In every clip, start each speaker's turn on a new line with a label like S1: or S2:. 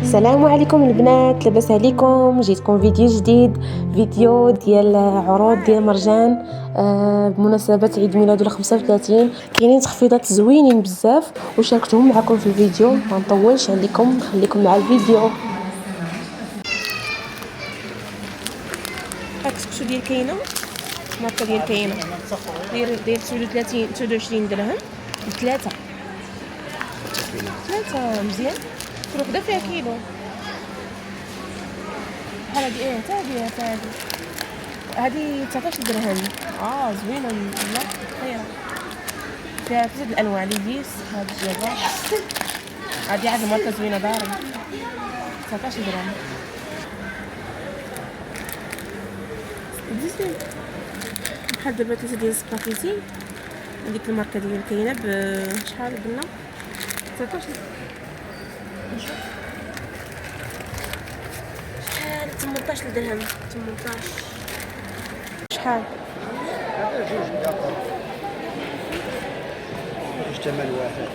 S1: السلام عليكم البنات، لاباس عليكم؟ جيتكم فيديو جديد، فيديو ديال عروض ديال مرجان بمناسبه عيد ميلاده 35. كاينين تخفيضات زوينين بزاف وشاركتهم معكم في الفيديو. ما نطولش عليكم، نخليكم مع الفيديو. هاد الكشكشو ديال كاينه، ماركه ديال كاينه داير 39 29 درهم بثلاثه مزيان. كل وحده فيها كيلو بحال هادي. حتى هادي 19 درهم. زوينه والله خيره. فيها 3 الانواع ليديس. هاد الجابه هادي عاد ماركه زوينه داري 19 درهم. زين بحال دابا 3 ديال السباكيتي هذيك الماركه ديال كاينه بشحال قلنا 19. نشوف شحال 18 درهم. 18 شحال
S2: ثمن واحد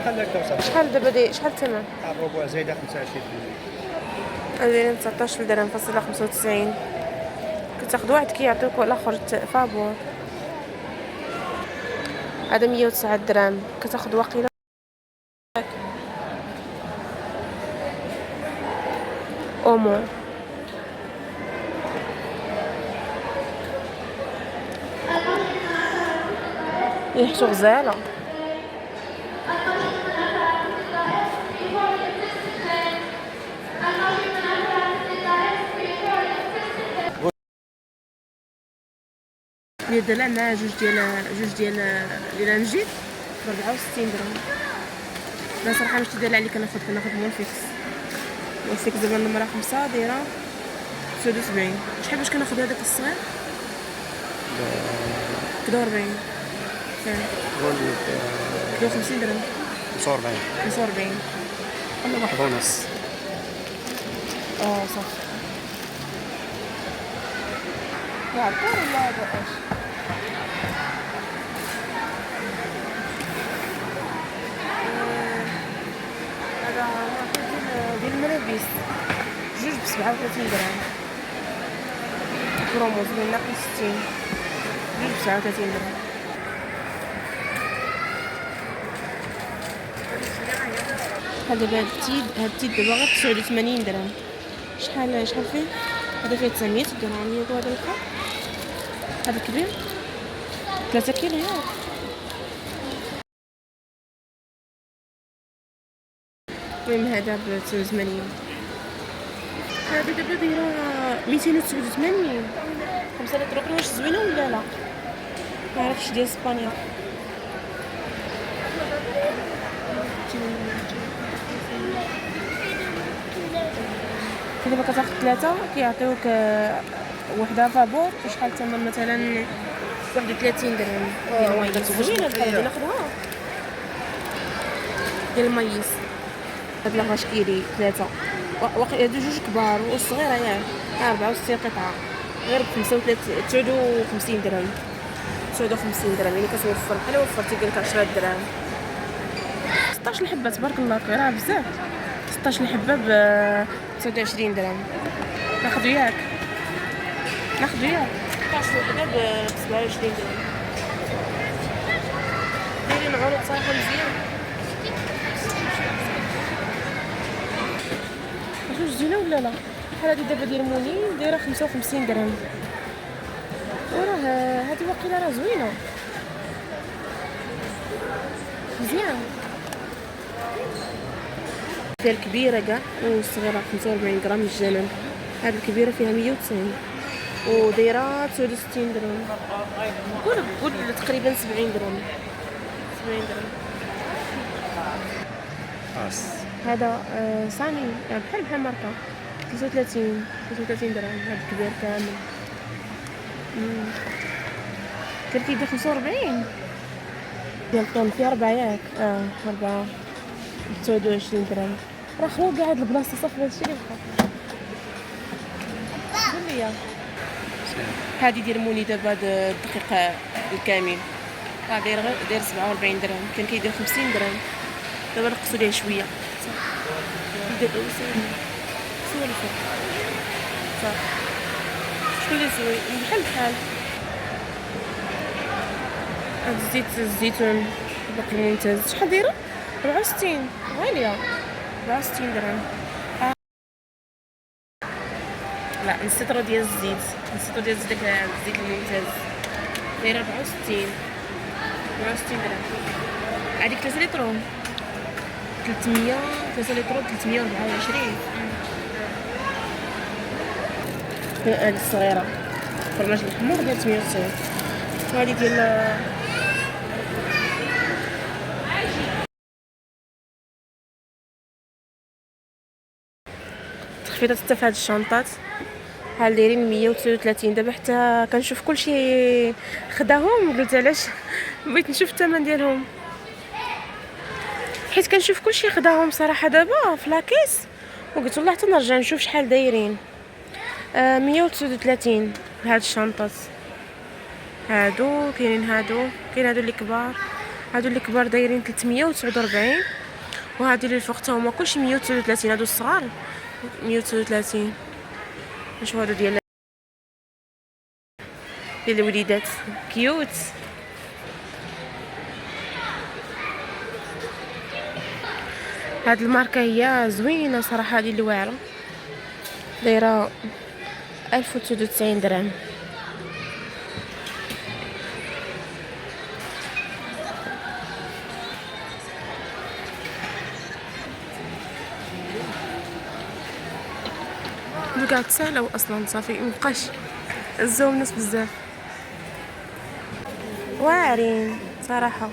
S2: بحال هكا.
S1: شحال دابا شحال الثمن؟
S2: الربع زايده 25%.
S1: هذه 19 درهم فاصلة 95. كتاخذ واحد كيعطيوك الاخر فابور. هذا 109 درهم كتاخذ واقيلا. اومو ريحتو غزاله. الدلع مع جوج ديال الانجيل ب 64 درهم. لا صراحه ماشي دلع اللي كناخذ مونفيكس دابا النمره 5 دايره 79. شحال باش كناخذ هذاك الصغير؟ 40 50 درهم. 45
S2: انا واحد ونص.
S1: صافي. لا عطار ولا هذا اش؟ هذا ديال الملابس جوج ب 37 درهم. برومو زوين ناقص 60. جوج ب 37 درهم. هذا دابا هاد التيد دابا غير 89 درهم. شحال فيه؟ هذا فيه 900 درهم. ياك هذا الكا هذا كبير 3 كيلو ياك. المهم هذا ب 89. هذه دابا دايره 289. 5 لتر. واش زوينه ولا لا؟ ما عرفتش ديال اسبانيا. دابا كتاخذ 3 كيعطيوك وحده فابور. وشحال الثمن مثلا 31 درهم ديال المايس. زوينه بحال هادي ناخذها ديال المايس. هاد لاغاش كيري 3 واقيلا جوج كبار والصغيره ياك 64 قطعه غير ب 59 درهم. 59 درهم يعني كتوفر بحال وفرتي قالك 10 درهم. 16 الحبه تبارك الله راه بزاف. 16 الحبه ب 29 درهم. ناخذ ياك 16 وحده ب 27 درهم. دايرين عروض صراحه مزيان. واش زينه ولا لا؟ بحال هادي دابا ديال مونين دايره 55 درهم. وراه هادي واقيلا راه زوينه مزيان. فيها الكبيره كاع والصغيره 45 غرام مجانا. هاد الكبيره فيها 190 ودايره 69 درهم. قول تقريبا 70 درهم. هذا صاني بحال ماركه 33 درهم. هذا الكبير كامل. كان كيدير 45 ديال الطن. فيها 4 ياك 4 29 درهم. راه خلو كاع هاد البلاصه صافي. هادشي اللي بقى. قول لي هادي ديال موني دابا الدقيق الكامل داير 47 درهم. كان كيدير 50 درهم. دابا نقصوا ليه شويه. سول الفوق صافي. شكون اللي زوين بحال بحال. هاد الزيت الزيتون باقي ممتاز. شحال دايره؟ 64 غاليه. 64 درهم. لا نسيت ديال الزيت، داك الزيت الممتاز دايره 64 درهم. هذيك 3 لتر 300 3 لتر 324. هذه الصغيره فرماج الحمر ديال 98. وهذه ديال تخفيضات حتى في هاد الشنطات بحال دايرين 139. دابا حتى كنشوف كلشي خداهم قلت علاش بغيت نشوف الثمن ديالهم، حيت كنشوف كلشي خداهم صراحه دابا في لاكيس، وقلت والله حتى نرجع نشوف شحال دايرين. 139 هاد الشنطات. هادو كاين هادو اللي كبار. هادو اللي كبار دايرين 349، وهادو اللي الفوق تا هما كلشي 139. هادو الصغار 139. شوف هادو ديال الوليدات كيوت. هاد الماركه هي زوينه صراحه، هادي اللي واعره دايره 1099 درهم. هادو كاع تسالاو اصلا صافي مبقاش الزوم الناس بزاف. واعرين صراحه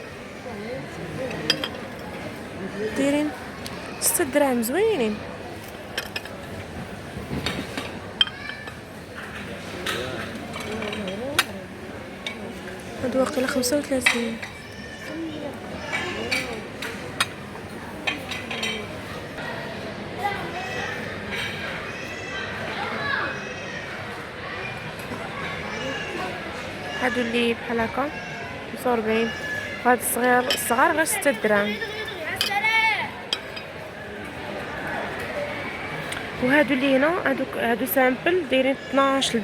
S1: دايرين 6 دراهم زوينين. هادو واقيلا 35. هادو اللي بحال هكا 45. وهاد الصغار غير 6 دراهم. وهادو اللي هنا هادو سامبل دايرين 12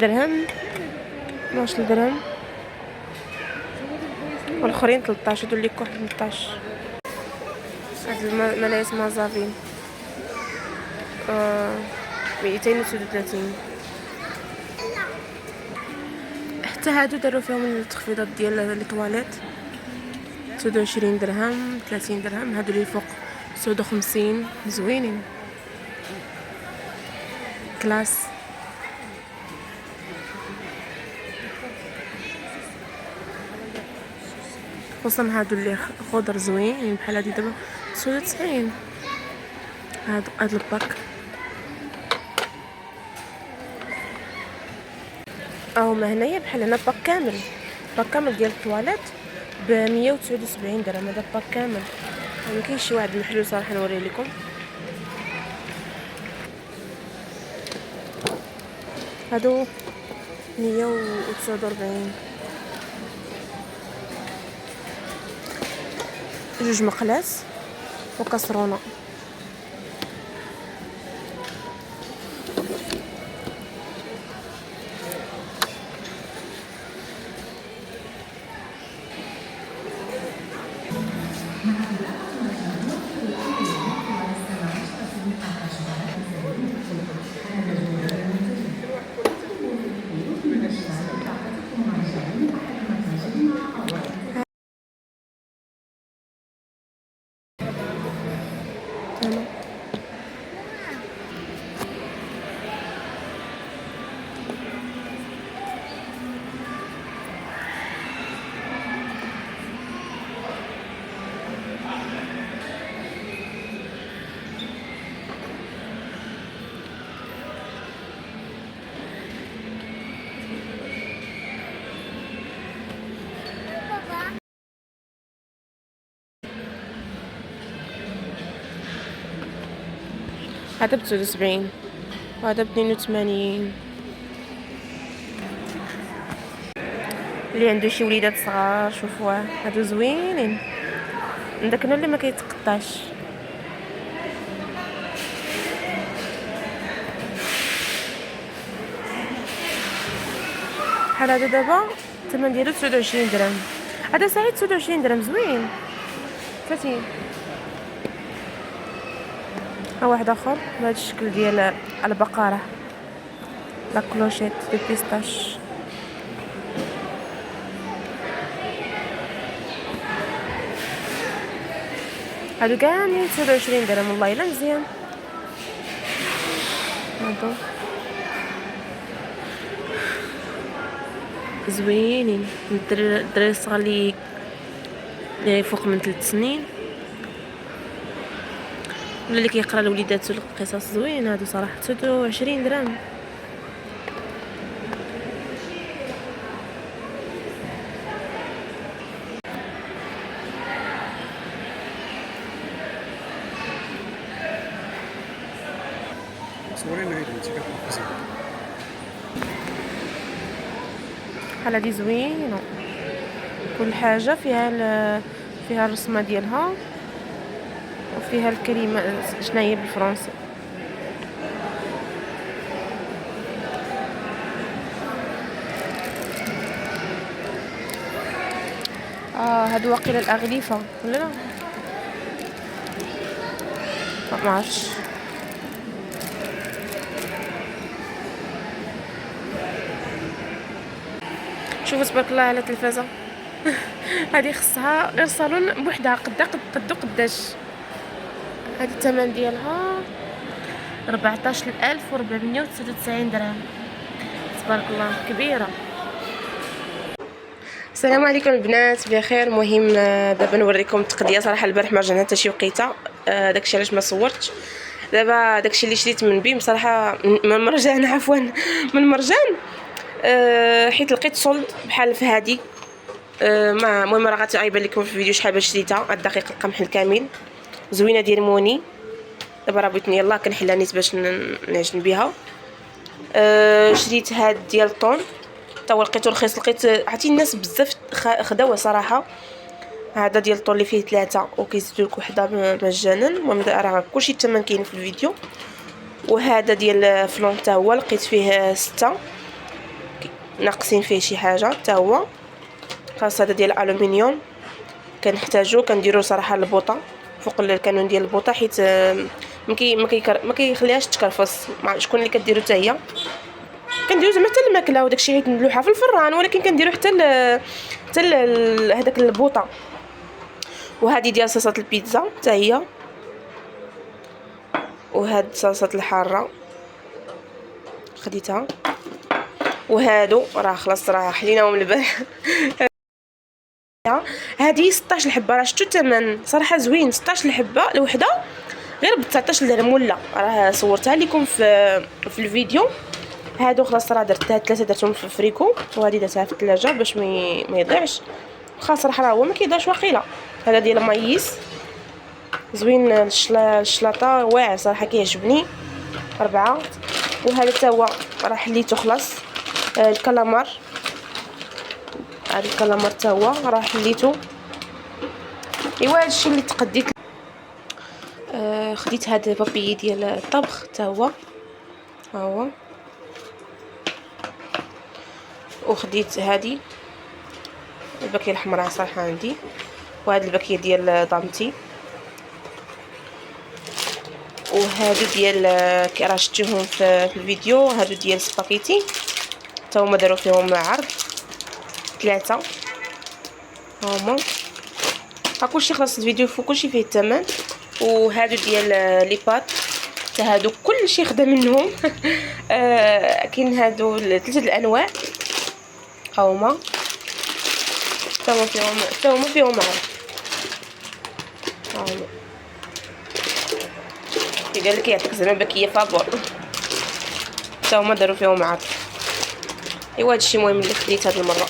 S1: درهم. والاخرين 13. هادو اللي كحل 13. هاد الملايس مازافين 239. حتى هادو داروا فيهم التخفيضات ديال الطواليت 29 درهم 30 درهم. هادو اللي فوق 59 زوينين كلاس. خصوصا هادو اللي خضر زوين بحال هادي دابا 99. هاد الباك ما هنايا بحال هنا باك كامل ديال الطواليت ب 179 درهم. هذا باك كامل. ما كاينش شي واحد محلول صراحه نوريه لكم. هادو 149. جوج مقلاص وكسرونه. هذا ب79 وهذا ب82. اللي عنده شي وليدات صغار شوفوه هادو زوينين. داك اللي ما كيتقطعش. بحال هذا دابا الثمن ديالو 29 درهم. هذا سعيد 29 درهم زوين 30. ها واحد اخر بهذا الشكل ديال البقره لا كلوشيت دو بيستاش. هادو كاملين 29 درهم والله الا مزيان. هادو زوينين الدراري الصغار اللي فوق من 3 سنين ولا اللي كيقرا لوليداتو القصص زوين. هادو صراحه 29 درهم.
S2: صورينا هيك انت كيف
S1: بحال هادي زوينه كل حاجه فيها الرسمه ديالها وفيها الكلمه شناهي بالفرنسي. هادو واقيلا الاغلفه ولا لا ما عرفتش. شوفوا تبارك الله على التلفازه. هذه خصها غير صالون بوحدها قداش. هذه الثمن ديالها 14499 درهم. تبارك الله كبيره. السلام عليكم البنات بخير. المهم دابا نوريكم التقديه. صراحه البارح ما رجعنا حتى شي وقيته داكشي علاش ما صورتش. دابا داكشي اللي شريت من بيم صراحه من مرجان عفوا من مرجان حيت لقيت صلد بحال في هادي. المهم راه غتعيبان لكم في الفيديو شحال باش شريتها. الدقيق القمح الكامل زوينه ديال موني. دابا راه بغيت يلاه كنحلها نيت باش نعجن بها. شريت هاد ديال الطون تا هو لقيتو رخيص. لقيت عرفتي الناس بزاف خداوه صراحه. هذا ديال الطون اللي فيه 3 وكيزيدوا لك وحده مجانا. المهم راه كلشي الثمن كاين في الفيديو. وهذا ديال فلون تا هو لقيت فيه 6 ناقصين فيه شي حاجه تا هو خاص. هذا ديال الالومنيوم كنحتاجو كنديرو صراحه البوطه فوق الكانون ديال البوطه حيت ما كيخليهاش تكرفص. شكون اللي كديرو حتى هي كنديرو زعما حتى الماكله وداكشي غير ندلوحها في الفران ولكن كنديرو حتى هذاك البوطه. وهذه ديال صلصه البيتزا حتى هي. وهاد صلصه الحاره خديتها. وهادو راه خلاص راه حليناهم البارح. هذه 16 الحبه. راه شفتوا الثمن صراحه زوين. 16 الحبه الوحده غير ب 19 درهم ولا راه صورتها لكم في الفيديو. هادو خلاص راه درتها 3 درتهم في الفريكو وهذه درتها في الثلاجه باش ما يضيعش. خاص صراحه راه هو ما كيضيعش واقيلا. هذا ديال المايس زوين. الشلاطه واعر صراحه كيعجبني 4. وهذا حتى هو راه حليته خلاص. الكلامار هذا الكلامار حتى هو راه حليته. ايوا هادشي اللي تقديت. خديت هذا البابي ديال الطبخ حتى هو ها هو. وخديت هذه الباكيه الحمراء صراحه عندي. وهذه الباكيه ديال دانتي. وهادو ديال كي راه شفتوهم في الفيديو. هادو ديال سباكيتي حتى هما داروا فيهم عرض 3 هما. كلشي خلاص الفيديو فوق كلشي فيه الثمن. وهادو ديال لي بات حتى هادو كلشي خدا منهم. كاين هادو 3 الانواع هما حتى هما فيهم عرض. هما قال لك يعطيك زعما باكيه فابور حتى هما داروا فيهم عرض. ايوا هادشي المهم اللي خديت هاد المره.